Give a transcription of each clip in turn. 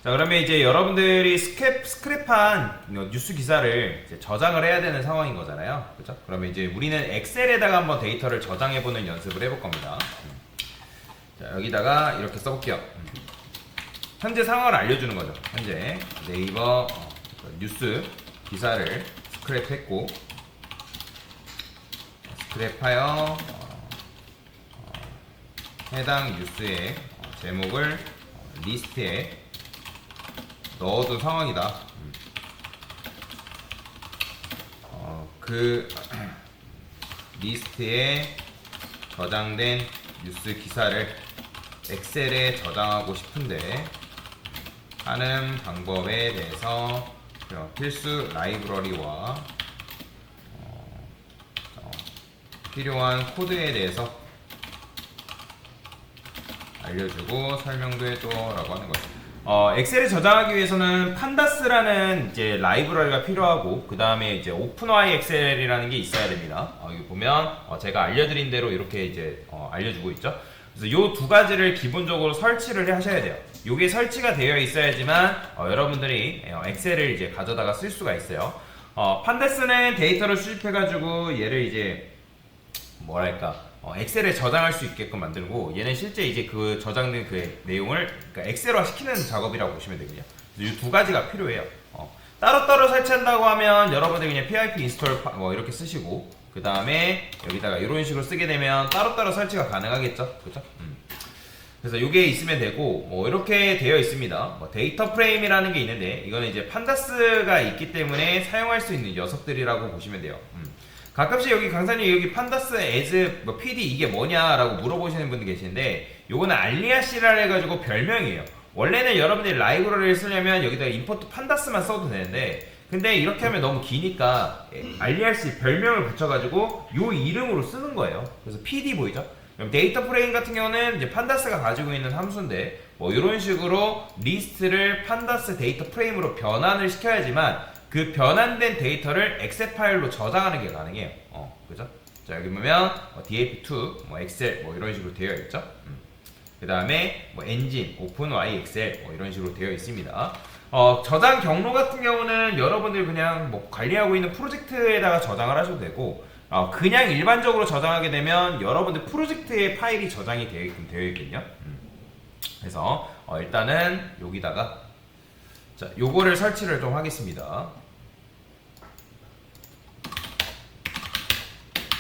자, 그러면 이제 여러분들이 스크랩한 뉴스 기사를 이제 저장을 해야 되는 상황인 거잖아요. 그죠? 그러면 이제 우리는 엑셀에다가 한번 데이터를 저장해보는 연습을 해볼 겁니다. 자, 여기다가 이렇게 써볼게요. 현재 상황을 알려주는 거죠. 현재 네이버 뉴스 기사를 스크랩했고, 스크랩하여 해당 뉴스의 제목을 리스트에 넣어둔 상황이다. 그 리스트에 저장된 뉴스 기사를 엑셀에 저장하고 싶은데 하는 방법에 대해서 필수 라이브러리와 필요한 코드에 대해서 알려주고 설명도 해줘라고 하는 거죠. 엑셀에 저장하기 위해서는 판다스라는 이제 라이브러리가 필요하고, 그 다음에 이제 오픈와이 엑셀이라는 게 있어야 됩니다. 여기 보면 제가 알려드린 대로 이렇게 이제 알려주고 있죠. 그래서 이 두 가지를 기본적으로 설치를 하셔야 돼요. 이게 설치가 되어 있어야지만 여러분들이 엑셀을 이제 가져다가 쓸 수가 있어요. 판다스는 데이터를 수집해가지고 얘를 이제 뭐랄까 엑셀에 저장할 수 있게끔 만들고, 얘는 실제 이제 그 저장된 그 내용을 그러니까 엑셀화 시키는 작업이라고 보시면 되거든요. 이 두 가지가 필요해요. 따로따로 설치한다고 하면 여러분들 그냥 pip 인스톨 뭐 이렇게 쓰시고, 그 다음에 여기다가 이런 식으로 쓰게 되면 따로따로 설치가 가능하겠죠, 그렇죠? 그래서 이게 있으면 되고, 뭐 이렇게 되어 있습니다. 뭐 데이터 프레임이라는 게 있는데, 이거는 이제 판다스가 있기 때문에 사용할 수 있는 녀석들이라고 보시면 돼요. 가끔씩 여기 강사님 여기 판다스 as 뭐 PD 이게 뭐냐라고 물어보시는 분들 계시는데, 요거는 알리아시라 해가지고 별명이에요. 원래는 여러분들이 라이브러리를 쓰려면 여기다가 임포트 판다스만 써도 되는데, 근데 이렇게 하면 너무 기니까 알리아시 별명을 붙여가지고 요 이름으로 쓰는 거예요. 그래서 PD 보이죠? 그럼 데이터 프레임 같은 경우는 이제 판다스가 가지고 있는 함수인데, 뭐 이런 식으로 리스트를 판다스 데이터 프레임으로 변환을 시켜야지만 그 변환된 데이터를 엑셀 파일로 저장하는 게 가능해요. 그죠? 자, 여기 보면 DAP2, 뭐 엑셀 뭐 이런 식으로 되어 있죠. 그 다음에 뭐 엔진, 오픈와이 엑셀 뭐 이런 식으로 되어 있습니다. 저장 경로 같은 경우는 여러분들 그냥 뭐 관리하고 있는 프로젝트에다가 저장을 하셔도 되고, 그냥 일반적으로 저장하게 되면 여러분들 프로젝트의 파일이 저장이 되어 있거든요. 그래서 일단은 여기다가 자, 요거를 설치를 좀 하겠습니다.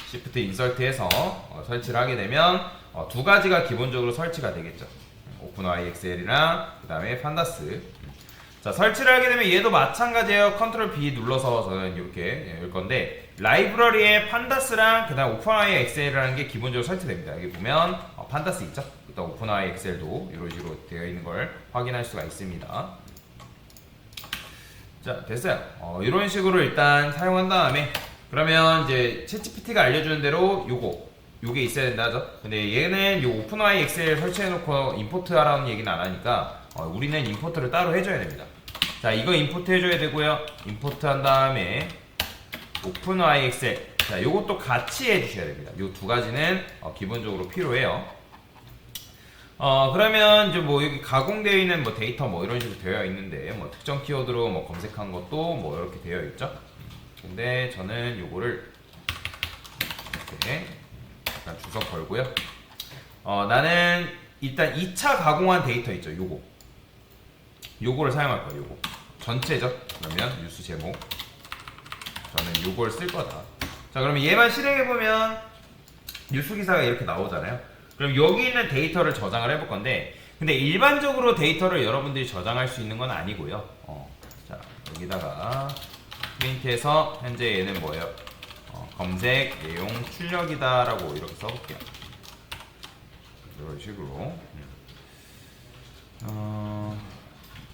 Shift 인설트해서 설치를 하게 되면 두 가지가 기본적으로 설치가 되겠죠. 오픈와이 엑셀이랑 그 다음에 판다스. 자, 설치를 하게 되면 얘도 마찬가지예요. 컨트롤 B 눌러서 저는 이렇게 열 건데, 라이브러리에 판다스랑 그 다음 오픈와이 엑셀이라는 게 기본적으로 설치됩니다. 여기 보면 판다스 있죠? 일단 오픈와이 엑셀도 이런 식으로 되어 있는 걸 확인할 수가 있습니다. 자, 됐어요. 이런 식으로 일단 사용한 다음에, 그러면 이제 챗GPT가 알려주는 대로 요게 있어야 된다 하죠. 근데 얘는 요 오픈와이 엑셀 설치해놓고 임포트 하라는 얘기는 안 하니까 우리는 임포트를 따로 해줘야 됩니다. 자, 이거 임포트 해줘야 되고요. 임포트 한 다음에 오픈와이 엑셀, 자, 요것도 같이 해주셔야 됩니다. 요 두 가지는 기본적으로 필요해요. 그러면 이제 뭐 여기 가공되어 있는 뭐 데이터 뭐 이런 식으로 되어 있는데, 뭐 특정 키워드로 뭐 검색한 것도 뭐 이렇게 되어 있죠. 근데 저는 요거를 이렇게 약간 주석 걸고요. 나는 일단 2차 가공한 데이터 있죠. 요거를 사용할 거예요. 요거 전체죠. 그러면 뉴스 제목, 저는 요걸 쓸 거다. 자, 그러면 얘만 실행해 보면 뉴스 기사가 이렇게 나오잖아요. 그럼 여기 있는 데이터를 저장을 해볼 건데, 근데 일반적으로 데이터를 여러분들이 저장할 수 있는 건 아니고요. 자, 여기다가 프린트해서 현재 얘는 뭐예요? 검색 내용 출력이다 라고 이렇게 써볼게요. 이런 식으로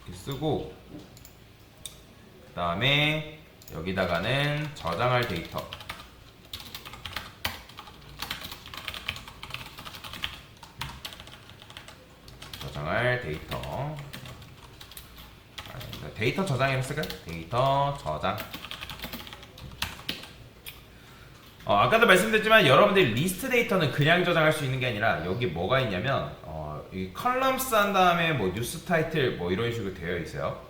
이렇게 쓰고, 그 다음에 여기다가는 저장할 데이터, 저장할 데이터 저장이라고 쓸까요? 데이터 저장. 아까도 말씀드렸지만 여러분들이 리스트 데이터는 그냥 저장할 수 있는 게 아니라 여기 뭐가 있냐면 이 컬럼스 한 다음에 뭐 뉴스 타이틀 뭐 이런 식으로 되어 있어요.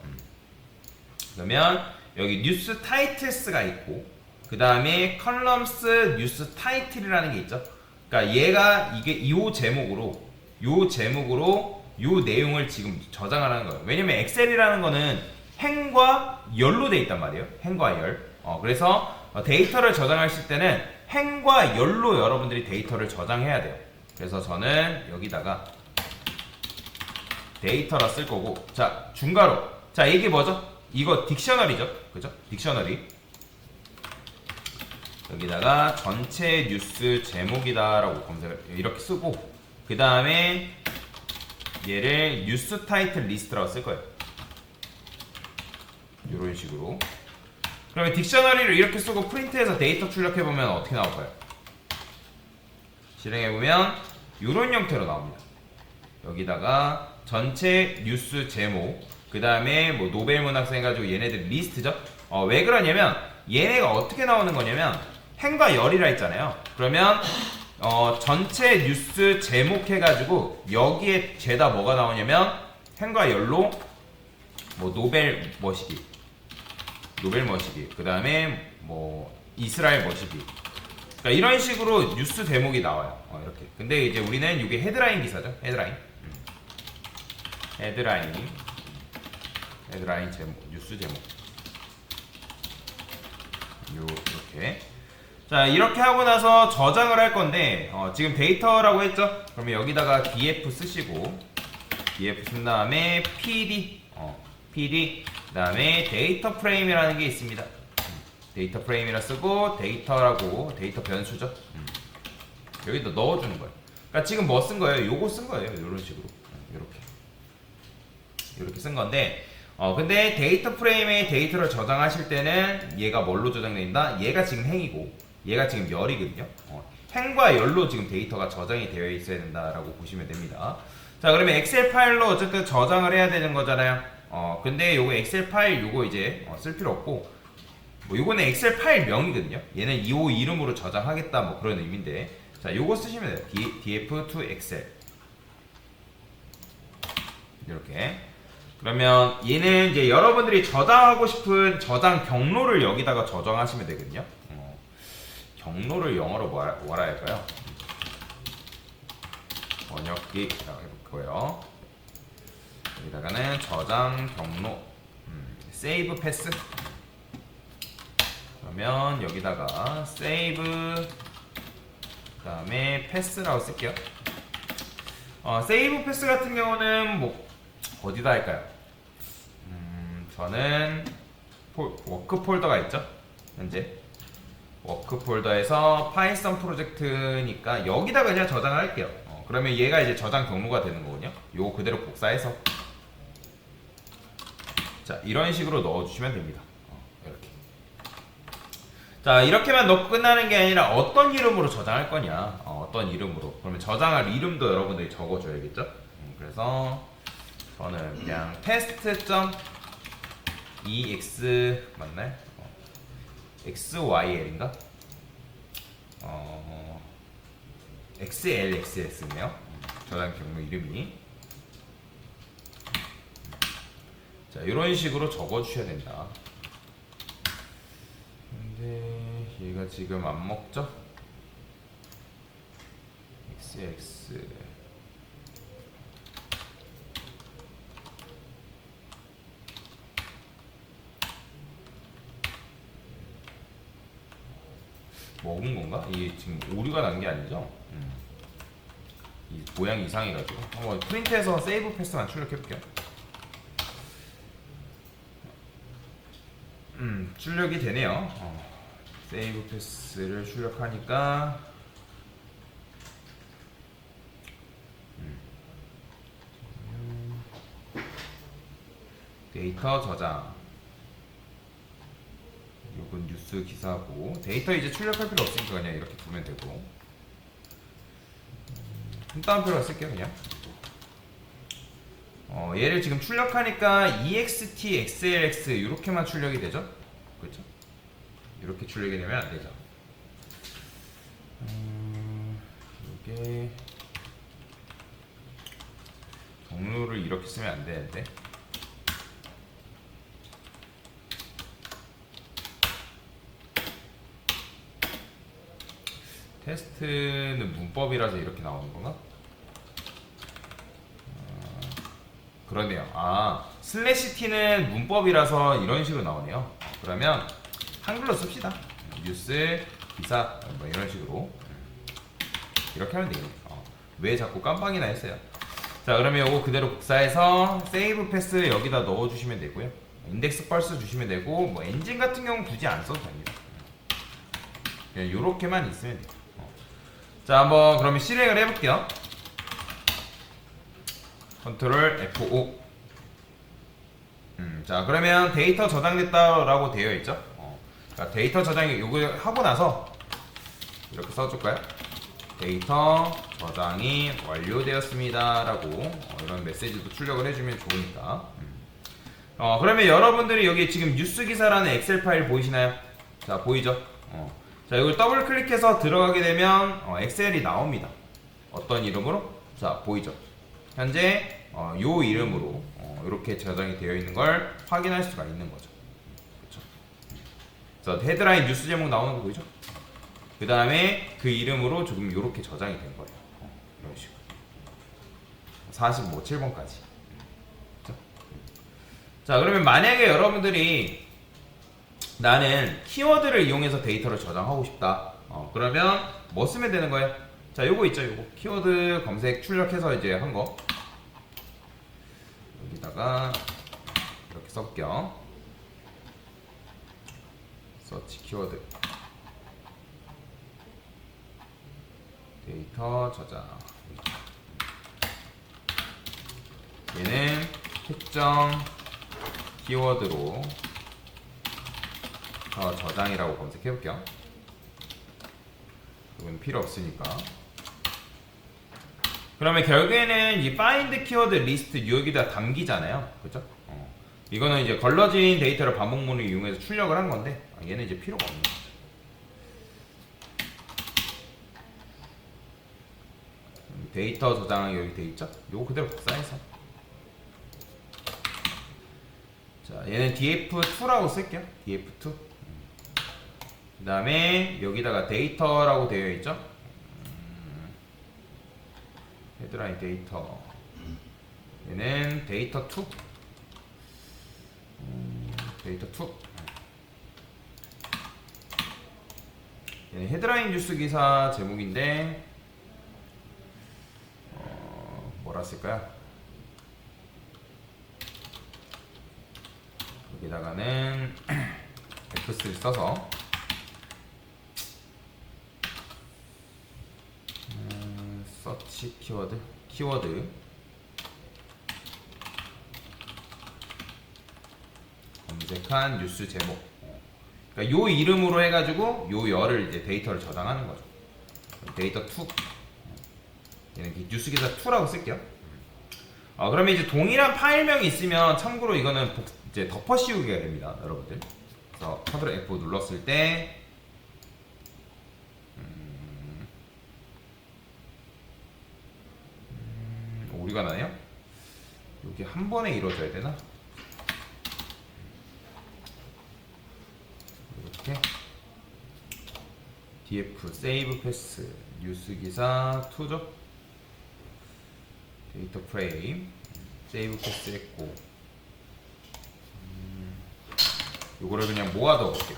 그러면 여기 뉴스 타이틀스가 있고 그 다음에 컬럼스 뉴스 타이틀이라는 게 있죠. 그러니까 얘가 이게 요 제목으로 요 내용을 지금 저장하라는 거예요. 왜냐면 엑셀이라는 거는 행과 열로 돼 있단 말이에요. 행과 열. 그래서 데이터를 저장하실 때는 행과 열로 여러분들이 데이터를 저장해야 돼요. 그래서 저는 여기다가 데이터라 쓸 거고, 자 중괄호. 자 이게 뭐죠? 이거 딕셔너리죠, 그죠? 딕셔너리. 여기다가 전체 뉴스 제목이다라고 검색을 이렇게 쓰고, 그 다음에 얘를 뉴스 타이틀 리스트라고 쓸 거예요. 이런 식으로. 그러면 딕셔너리를 이렇게 쓰고 프린트해서 데이터 출력해 보면 어떻게 나올까요? 실행해 보면 이런 형태로 나옵니다. 여기다가 전체 뉴스 제목, 그 다음에 뭐 노벨 문학상 해가지고 얘네들 리스트죠. 왜 그러냐면 얘네가 어떻게 나오는 거냐면 행과 열이라 했잖아요. 그러면 전체 뉴스 제목 해가지고 여기에 죄다 뭐가 나오냐면 행과 열로 뭐 노벨 머시기, 그 다음에 뭐 이스라엘 머시기. 그러니까 이런 식으로 뉴스 제목이 나와요. 이렇게. 근데 이제 우리는 이게 헤드라인 기사죠. 헤드라인 제목, 뉴스 제목. 이렇게. 자, 이렇게 하고 나서 저장을 할 건데, 지금 데이터라고 했죠? 그러면 여기다가 df 쓰시고, df 쓴 다음에 pd, 그 다음에 데이터 프레임이라는 게 있습니다. 데이터 프레임이라 쓰고, 데이터 변수죠? 여기다 넣어주는 거예요. 그러니까 지금 뭐 쓴 거예요? 요거 쓴 거예요. 이런 식으로. 이렇게 쓴 건데, 근데 데이터 프레임에 데이터를 저장하실 때는 얘가 뭘로 저장된다? 얘가 지금 행이고 얘가 지금 열이거든요. 행과 열로 지금 데이터가 저장이 되어 있어야 된다라고 보시면 됩니다. 자, 그러면 엑셀 파일로 어쨌든 저장을 해야 되는 거잖아요. 근데 요거 엑셀 파일 요거 이제 쓸 필요 없고, 뭐 요거는 엑셀 파일 명이거든요. 얘는 이 이름으로 저장하겠다 뭐 그런 의미인데, 자 요거 쓰시면 돼요. df to excel 이렇게. 그러면 얘는 이제 여러분들이 저장하고 싶은 저장 경로를 여기다가 저장하시면 되거든요. 경로를 영어로 뭐라 할까요? 번역기라고 해볼까요? 여기다가는 저장 경로, save path. 그러면 여기다가 save 그 다음에 path라고 쓸게요. save path 같은 경우는 뭐 어디다 할까요? 저는 워크 폴더가 있죠. 현재 워크 폴더에서 파이썬 프로젝트니까 여기다가 그냥 저장을 할게요. 그러면 얘가 이제 저장 경로가 되는 거거든요. 요거 그대로 복사해서 자 이런 식으로 넣어주시면 됩니다. 이렇게. 자 이렇게만 넣고 끝나는 게 아니라 어떤 이름으로 저장할 거냐, 어떤 이름으로. 그러면 저장할 이름도 여러분들이 적어줘야겠죠. 그래서 저는 그냥 test.ex 맞나요? xyl인가? xlxs네요. 저장 경로 이름이. 자, 이런 식으로 적어주셔야 된다. 근데 얘가 지금 안 먹죠? xx 먹은 건가? 이게 지금 오류가 난 게 아니죠? 이 모양이 이상해가지고 한번 프린트해서 세이브 패스만 출력해볼게요. 출력이 되네요. 세이브 패스를 출력하니까 데이터 저장, 요건 뉴스 기사고, 데이터 이제 출력할 필요 없으니까 그냥 이렇게 두면 되고, 따옴표로 쓸게요 그냥. 얘를 지금 출력하니까 ext, xlx 이렇게만 출력이 되죠? 그렇죠? 이렇게 출력이 되면 안 되죠. 이게 경로를 이렇게 쓰면 안 되는데. 테스트는 문법이라서 이렇게 나오는 건가? 그러네요. 아, 슬래시 t는 문법이라서 이런 식으로 나오네요. 그러면 한글로 씁시다. 뉴스, 기사, 뭐 이런 식으로 이렇게 하면 되겠네요. 왜 자꾸 깜빡이나 했어요. 자, 그러면 요거 그대로 복사해서 세이브 패스 여기다 넣어주시면 되고요. 인덱스 펄스 주시면 되고, 뭐 엔진 같은 경우는 굳이 안 써도 됩니다. 그냥 요렇게만 있으면 돼요. 자, 한번 그러면 실행을 해볼게요. 컨트롤 F5. 자, 그러면 데이터 저장됐다라고 되어 있죠. 자, 데이터 저장이 요거 하고 나서 이렇게 써줄까요? 데이터 저장이 완료되었습니다라고 이런 메시지도 출력을 해주면 좋으니까. 그러면 여러분들이 여기 지금 뉴스 기사라는 엑셀 파일 보이시나요? 자, 보이죠? 자, 이걸 더블 클릭해서 들어가게 되면 엑셀이 나옵니다. 어떤 이름으로? 자, 보이죠? 현재 요 이름으로 이렇게 저장이 되어 있는 걸 확인할 수가 있는 거죠. 그렇죠? 그래서 헤드라인 뉴스 제목 나오는 거 보이죠? 그 다음에 그 이름으로 조금 이렇게 저장이 된 거예요. 이런 식으로 7번까지. 그렇죠? 자, 그러면 만약에 여러분들이 나는 키워드를 이용해서 데이터를 저장하고 싶다. 그러면 뭐 쓰면 되는 거예요? 자, 요거 있죠, 요거. 키워드 검색 출력해서 이제 한 거. 여기다가 이렇게 써볼게요. 서치 키워드. 데이터 저장. 얘는 특정 키워드로 저장이라고 검색해볼게요. 이건 필요 없으니까. 그러면 결국에는 이 find 키워드 리스트 여기다 담기잖아요. 그죠? 이거는 이제 걸러진 데이터를 반복문을 이용해서 출력을 한 건데, 얘는 이제 필요가 없는 거죠. 데이터 저장 여기 돼 있죠? 요거 그대로 복사해서. 자, 얘는 df2라고 쓸게요. df2. 그 다음에 여기다가 데이터라고 되어 있죠? 헤드라인 데이터. 얘는 데이터2. 데이터2. 얘는 헤드라인 뉴스 기사 제목인데, 뭐라 쓸까요? 여기다가는 F3 써서 서치 키워드 검색한 뉴스 제목. 그러니까 요 이름으로 해가지고 요 열을 이제 데이터를 저장하는 거죠. 데이터 2. 얘는 뉴스 기사 2라고 쓸게요. 그러면 이제 동일한 파일명이 있으면 참고로 이거는 이제 덮어 씌우기가 됩니다, 여러분들. 그래서 컨트롤 F 눌렀을 때 오류가 나네요. 여기 한 번에 이루어져야 되나? 이렇게 df 세이브 패스 뉴스 기사 2죠. 데이터 프레임 세이브 패스 했고, 요거를 그냥 모아 둬 볼게요.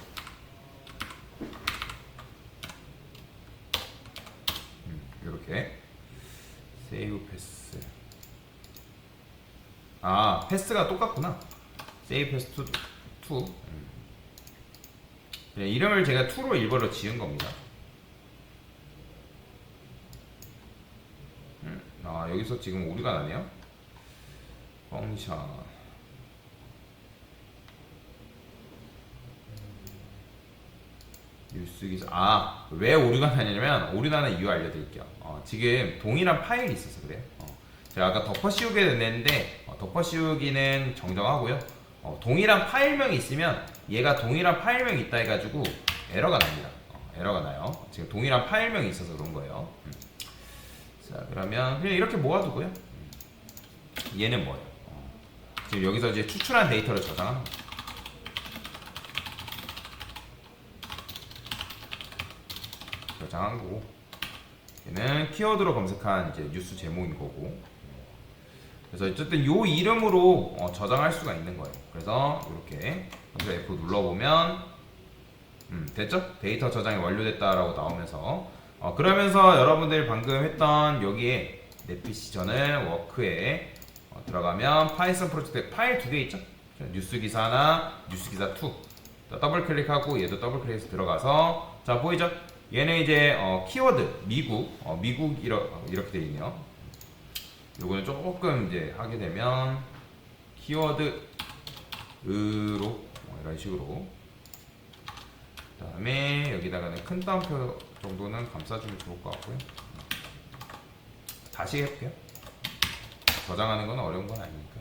이렇게 세이브 패스. 패스가 똑같구나. 세이브 패스 2. 그냥 이름을 제가 2로 일부러 지은 겁니다. 여기서 지금 오류가 나네요. 펑션 뉴스 기사. 왜 오류가 나냐면, 오류 나는 이유 알려드릴게요. 지금 동일한 파일이 있어서 그래요. 제가 아까 덮어 씌우게 됐는데, 덮어 씌우기는 정정하고요. 동일한 파일명이 있으면 얘가 동일한 파일명이 있다 해가지고 에러가 납니다. 에러가 나요. 지금 동일한 파일명이 있어서 그런 거예요. 자, 그러면 그냥 이렇게 모아두고요. 얘는 뭐예요? 지금 여기서 이제 추출한 데이터를 저장하는 거예요. 저장한 거고, 얘는 키워드로 검색한 이제 뉴스 제목인 거고. 그래서 어쨌든 요 이름으로 저장할 수가 있는 거예요. 그래서 이렇게 컨트롤 F 눌러보면 됐죠? 데이터 저장이 완료됐다라고 나오면서 그러면서 여러분들이 방금 했던 여기에 내 PC 저는 워크에 들어가면 파이썬 프로젝트 파일 두 개 있죠? 뉴스 기사 하나, 뉴스 기사 2. 더블 클릭하고 얘도 더블 클릭해서 들어가서 자 보이죠? 얘는 이제 키워드 미국 이렇게 돼 있네요. 요거는 조금 이제 하게 되면 키워드 으로 이런 식으로. 그다음에 여기다가는 큰 따옴표 정도는 감싸주면 좋을 것 같고요. 다시 해볼게요. 저장하는 건 어려운 건 아니니까.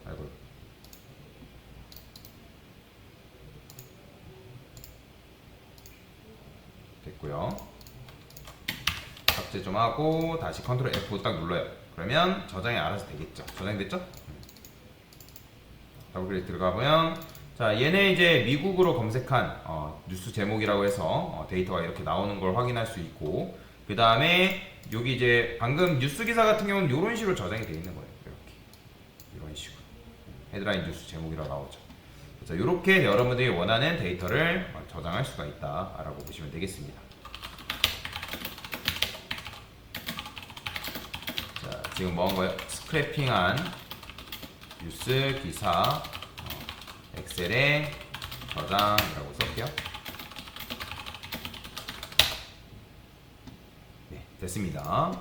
아이고. 됐고요. 삭제 좀 하고 다시 컨트롤 F 딱 눌러요. 그러면 저장이 알아서 되겠죠. 저장됐죠? 더블 클릭 들어가보면 자 얘네 이제 미국으로 검색한 뉴스 제목이라고 해서 데이터가 이렇게 나오는 걸 확인할 수 있고, 그 다음에 여기 이제 방금 뉴스 기사 같은 경우는 이런 식으로 저장이 되어 있는 거예요. 이렇게 이런 식으로 헤드라인 뉴스 제목이라고 나오죠. 그래서 이렇게 여러분들이 원하는 데이터를 저장할 수가 있다라고 보시면 되겠습니다. 자 지금 뭐 한 거예요? 스크래핑한 뉴스 기사 엑셀에 저장이라고 쓸게요. 네, 됐습니다.